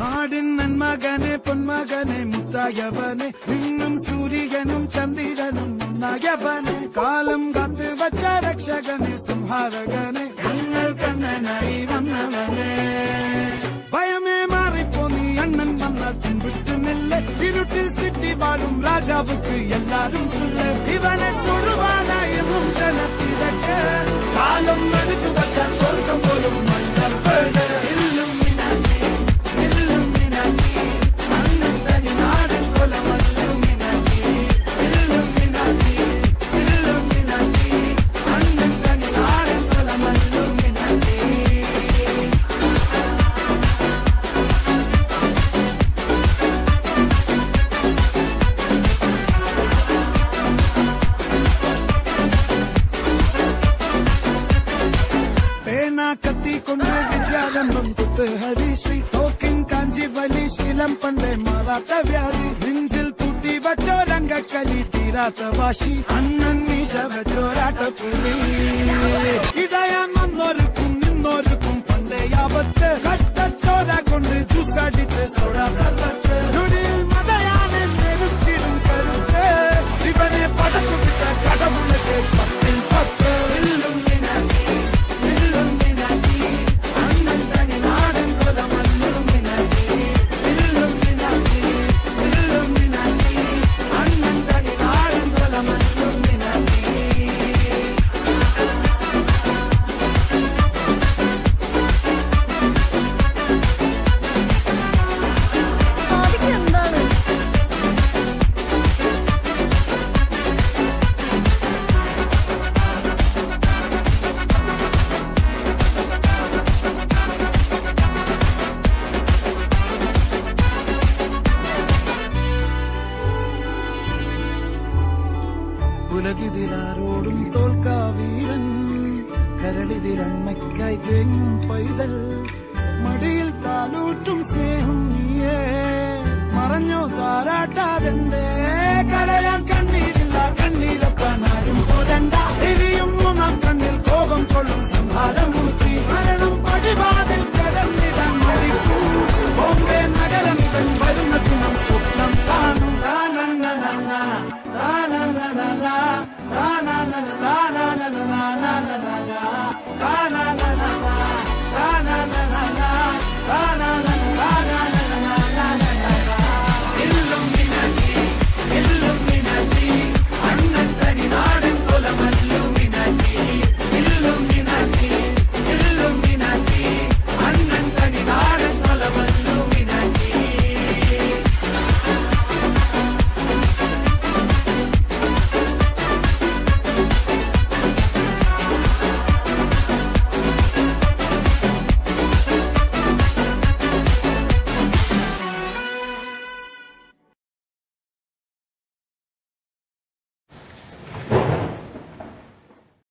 നാടിൻ നന്മകനെ പൊന്മകനെ മുത്തായവനെ നിന്നും സൂര്യനും ചന്ദ്രനും ഒന്നായവനെ കാലം കാത്ത് വച്ച രക്ഷകനെ സംഹാരകനെ ഞങ്ങൾ കണ്ണനായി വന്നവനെ ഭയമേ മാറിപ്പോ നീ അണ്ണൻ വന്നാൽ പിൻവിട്ടുന്നില്ല ഇരുട്ടിൽ സിറ്റി വാഴും രാജാവുക്ക് എല്ലാരും സുല്ല ഇവനെ തൊഴുവാനായി എന്നും ജനത്തിരക്ക് കാലം എടുത്തു വച്ചാൽ സ്വർഗം പോലും മണ്ണൽ കത്തിക്കൊണ്ട് വിദ്യാരംഭം കുത്ത് ഹരിശ്രീ തോക്കിൻ കാഞ്ചി വലി ശീലം പണ്ടേ മാറാത്ത വ്യാധി നെഞ്ചിൽ പൂട്ടി വച്ചോരംഗക്കലി തീരാത്ത വാശി അണ്ണൻ മീശ വെച്ചോരാട്ടപ്പുലി ഇടയാൻ വന്നോർക്കും നിന്നോർക്കും പണ്ടേ ആപത്ത് കട്ടച്ചോര കൊണ്ട് ജ്യൂസടിച്ച് സോഡാ സർവത്ത് നുടിയിൽ മതയാനെ നെരുത്തിടും കരുത്ത് ഇവനെ പടച്ചുവിട്ട കടമുളക്ക് 10 ഉലകിതിലാരോടും തോൽക്കാവീരൻ കരളിതിരമ്മയ്ക്കായി തേങ്ങും പൈതൽ മടിയിൽ പാലൂട്ടും സ്നേഹം നീയേ മറഞ്ഞോ താരാട്ടാതെന്റെ കരയാൻ കണ്ണീരില്ല കണ്ണീരപ്പാൻ ആരും പോരണ്ട എരിയും മൂന്നാം കണ്ണിൽ കോപം കൊള്ളും സംഹാരമൂർത്തി മരണം പടിവാദ